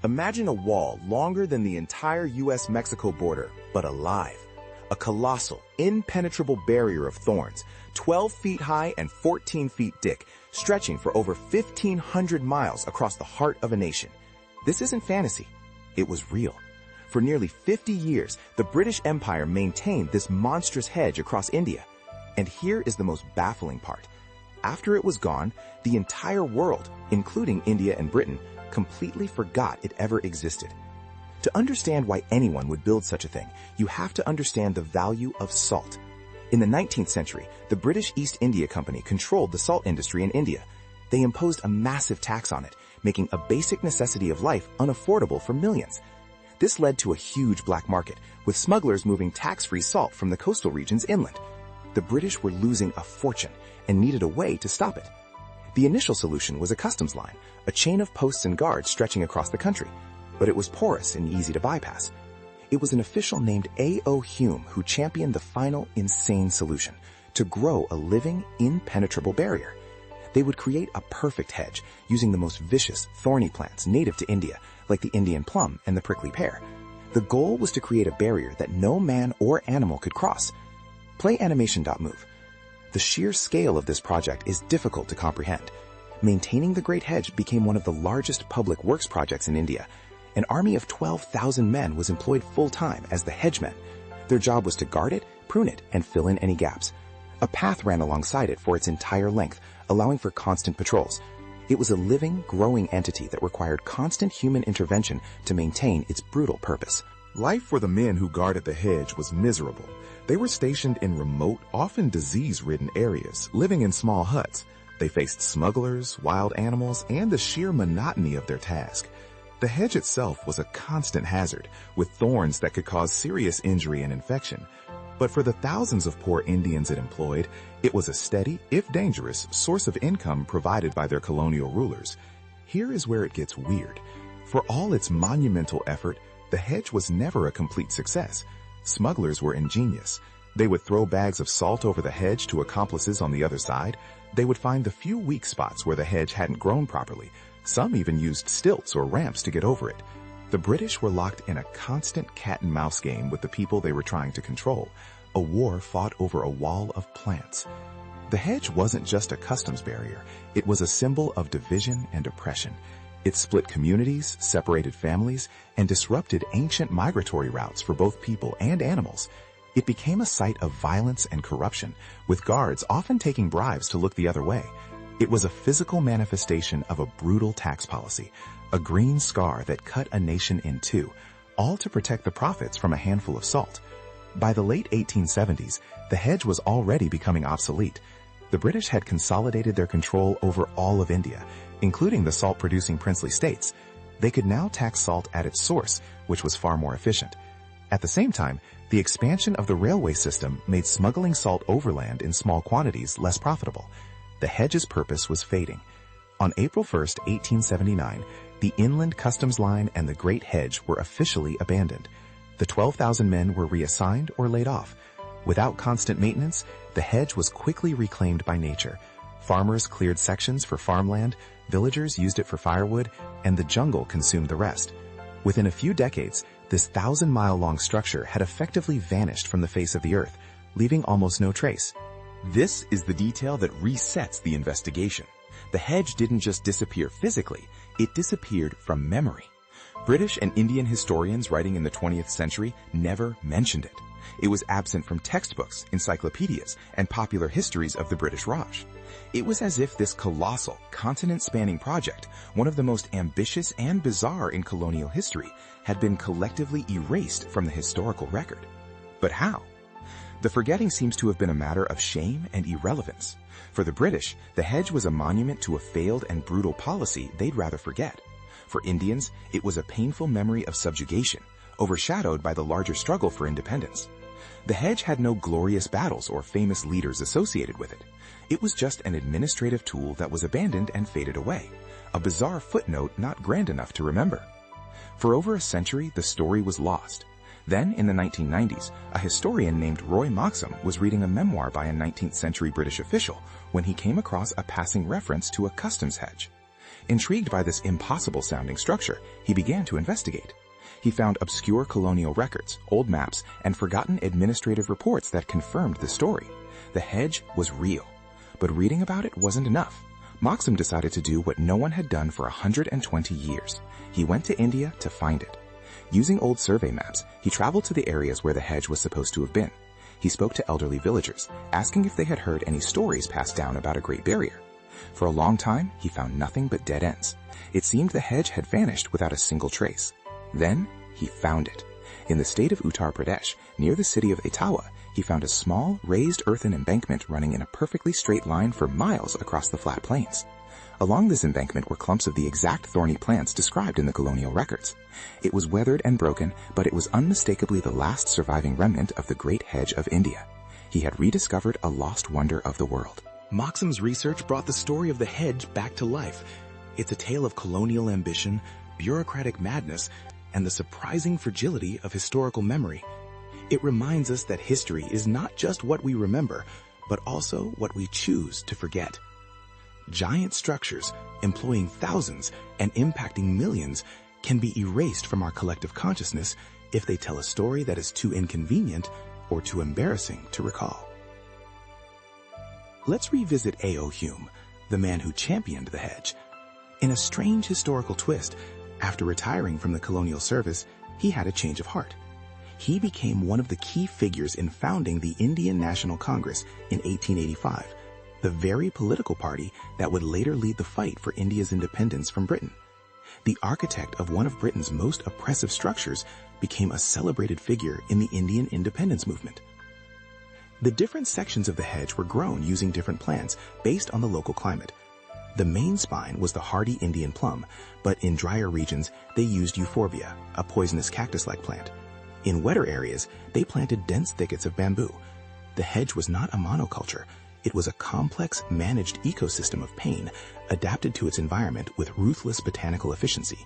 Imagine a wall longer than the entire US-Mexico border, but alive. A colossal, impenetrable barrier of thorns, 12 feet high and 14 feet thick, stretching for over 1,500 miles across the heart of a nation. This isn't fantasy. It was real. For nearly 50 years, the British Empire maintained this monstrous hedge across India. And here is the most baffling part. After it was gone, the entire world, including India and Britain, completely forgot it ever existed. To understand why anyone would build such a thing, you have to understand the value of salt. In the 19th century, the British East India Company controlled the salt industry in India. They imposed a massive tax on it, making a basic necessity of life unaffordable for millions. This led to a huge black market, with smugglers moving tax-free salt from the coastal regions inland. The British were losing a fortune and needed a way to stop it. The initial solution was a customs line, a chain of posts and guards stretching across the country, but it was porous and easy to bypass. It was an official named A.O. Hume who championed the final insane solution, to grow a living, impenetrable barrier. They would create a perfect hedge using the most vicious, thorny plants native to India, like the Indian plum and the prickly pear. The goal was to create a barrier that no man or animal could cross. Play animation.move. The sheer scale of this project is difficult to comprehend. Maintaining the Great Hedge became one of the largest public works projects in India. An army of 12,000 men was employed full-time as the hedgemen. Their job was to guard it, prune it, and fill in any gaps. A path ran alongside it for its entire length, allowing for constant patrols. It was a living, growing entity that required constant human intervention to maintain its brutal purpose. Life for the men who guarded the hedge was miserable. They were stationed in remote, often disease-ridden areas, living in small huts. They faced smugglers, wild animals, and the sheer monotony of their task. The hedge itself was a constant hazard, with thorns that could cause serious injury and infection. But for the thousands of poor Indians it employed, it was a steady, if dangerous, source of income provided by their colonial rulers. Here is where it gets weird. For all its monumental effort, the hedge was never a complete success. Smugglers were ingenious. They would throw bags of salt over the hedge to accomplices on the other side. They would find the few weak spots where the hedge hadn't grown properly. Some even used stilts or ramps to get over it. The British were locked in a constant cat-and-mouse game with the people they were trying to control, a war fought over a wall of plants. The hedge wasn't just a customs barrier. It was a symbol of division and oppression. It split communities, separated families, and disrupted ancient migratory routes for both people and animals. It became a site of violence and corruption, with guards often taking bribes to look the other way. It was a physical manifestation of a brutal tax policy, a green scar that cut a nation in two, all to protect the profits from a handful of salt. By the late 1870s, the hedge was already becoming obsolete. The British had consolidated their control over all of India, including the salt-producing princely states. They could now tax salt at its source, which was far more efficient. At the same time, the expansion of the railway system made smuggling salt overland in small quantities less profitable. The hedge's purpose was fading. On April 1, 1879, the inland customs line and the Great Hedge were officially abandoned. The 12,000 men were reassigned or laid off. Without constant maintenance, the hedge was quickly reclaimed by nature. Farmers cleared sections for farmland, villagers used it for firewood, and the jungle consumed the rest. Within a few decades, this 1,000-mile-long structure had effectively vanished from the face of the earth, leaving almost no trace. This is the detail that resets the investigation. The hedge didn't just disappear physically, it disappeared from memory. British and Indian historians writing in the 20th century never mentioned it. It was absent from textbooks, encyclopedias, and popular histories of the British Raj. It was as if this colossal, continent-spanning project, one of the most ambitious and bizarre in colonial history, had been collectively erased from the historical record. But how? The forgetting seems to have been a matter of shame and irrelevance. For the British, the hedge was a monument to a failed and brutal policy they'd rather forget. For Indians, it was a painful memory of subjugation, overshadowed by the larger struggle for independence. The hedge had no glorious battles or famous leaders associated with it. It was just an administrative tool that was abandoned and faded away, a bizarre footnote not grand enough to remember. For over a century, the story was lost. Then, in the 1990s, a historian named Roy Moxham was reading a memoir by a 19th century British official when he came across a passing reference to a customs hedge. Intrigued by this impossible-sounding structure, he began to investigate. He found obscure colonial records, old maps, and forgotten administrative reports that confirmed the story. The hedge was real. But reading about it wasn't enough. Maxim decided to do what no one had done for 120 years. He went to India to find it. Using old survey maps, he traveled to the areas where the hedge was supposed to have been. He spoke to elderly villagers, asking if they had heard any stories passed down about a great barrier. For a long time, he found nothing but dead ends. It seemed the hedge had vanished without a single trace. Then, he found it. In the state of Uttar Pradesh, near the city of Etawah, he found a small, raised earthen embankment running in a perfectly straight line for miles across the flat plains. Along this embankment were clumps of the exact thorny plants described in the colonial records. It was weathered and broken, but it was unmistakably the last surviving remnant of the Great Hedge of India. He had rediscovered a lost wonder of the world. Maxim's research brought the story of the hedge back to life. It's a tale of colonial ambition, bureaucratic madness, and the surprising fragility of historical memory. It reminds us that history is not just what we remember, but also what we choose to forget. Giant structures, employing thousands and impacting millions, can be erased from our collective consciousness if they tell a story that is too inconvenient or too embarrassing to recall. Let's revisit A.O. Hume, the man who championed the hedge. In a strange historical twist, after retiring from the colonial service, he had a change of heart. He became one of the key figures in founding the Indian National Congress in 1885, the very political party that would later lead the fight for India's independence from Britain. The architect of one of Britain's most oppressive structures became a celebrated figure in the Indian independence movement. The different sections of the hedge were grown using different plants based on the local climate. The main spine was the hardy Indian plum, but in drier regions they used euphorbia, a poisonous cactus-like plant. In wetter areas, they planted dense thickets of bamboo. The hedge was not a monoculture. It was a complex, managed ecosystem of pain, adapted to its environment with ruthless botanical efficiency.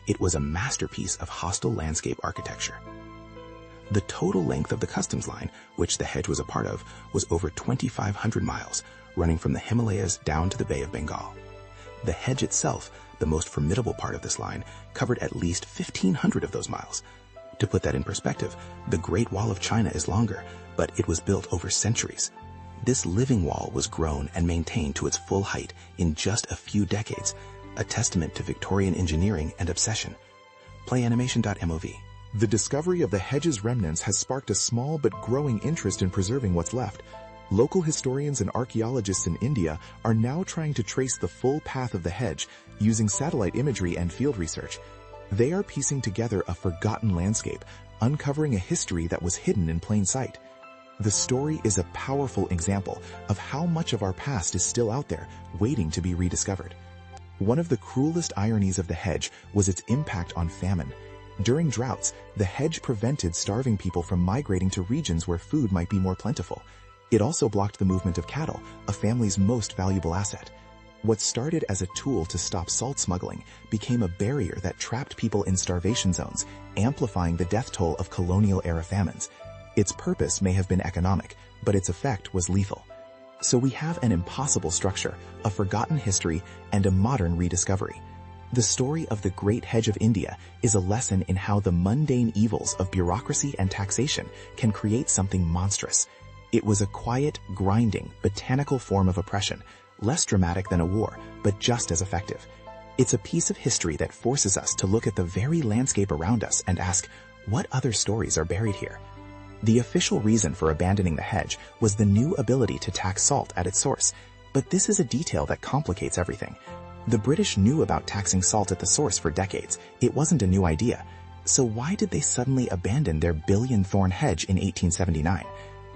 It was a masterpiece of hostile landscape architecture. The total length of the customs line, which the hedge was a part of, was over 2,500 miles, running from the Himalayas down to the Bay of Bengal. The hedge itself, the most formidable part of this line, covered at least 1,500 of those miles. To put that in perspective, the Great Wall of China is longer, but it was built over centuries. This living wall was grown and maintained to its full height in just a few decades, a testament to Victorian engineering and obsession. PlayAnimation.mov. The discovery of the hedge's remnants has sparked a small but growing interest in preserving what's left. Local historians and archaeologists in India are now trying to trace the full path of the hedge using satellite imagery and field research. They are piecing together a forgotten landscape, uncovering a history that was hidden in plain sight. The story is a powerful example of how much of our past is still out there, waiting to be rediscovered. One of the cruelest ironies of the hedge was its impact on famine. During droughts, the hedge prevented starving people from migrating to regions where food might be more plentiful. It also blocked the movement of cattle, a family's most valuable asset. What started as a tool to stop salt smuggling became a barrier that trapped people in starvation zones, amplifying the death toll of colonial-era famines. Its purpose may have been economic, but its effect was lethal. So we have an impossible structure, a forgotten history, and a modern rediscovery. The story of the Great Hedge of India is a lesson in how the mundane evils of bureaucracy and taxation can create something monstrous. It was a quiet, grinding, botanical form of oppression, less dramatic than a war, but just as effective. It's a piece of history that forces us to look at the very landscape around us and ask, what other stories are buried here? The official reason for abandoning the hedge was the new ability to tax salt at its source, but this is a detail that complicates everything. The British knew about taxing salt at the source for decades. It wasn't a new idea. So why did they suddenly abandon their billion-thorn hedge in 1879?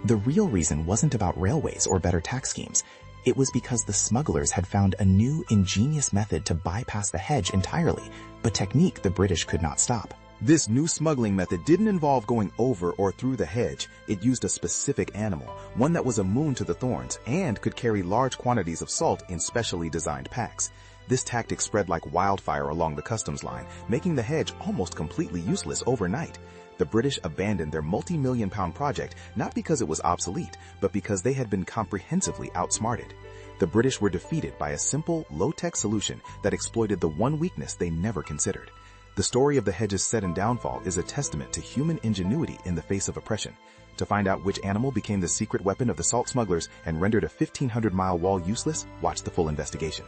The real reason wasn't about railways or better tax schemes. It was because the smugglers had found a new, ingenious method to bypass the hedge entirely, a technique the British could not stop. This new smuggling method didn't involve going over or through the hedge. It used a specific animal, one that was immune to the thorns and could carry large quantities of salt in specially designed packs. This tactic spread like wildfire along the customs line, making the hedge almost completely useless overnight. The British abandoned their multi-million-pound project not because it was obsolete, but because they had been comprehensively outsmarted. The British were defeated by a simple, low-tech solution that exploited the one weakness they never considered. The story of the hedge's sudden downfall is a testament to human ingenuity in the face of oppression. To find out which animal became the secret weapon of the salt smugglers and rendered a 1,500-mile wall useless, watch the full investigation.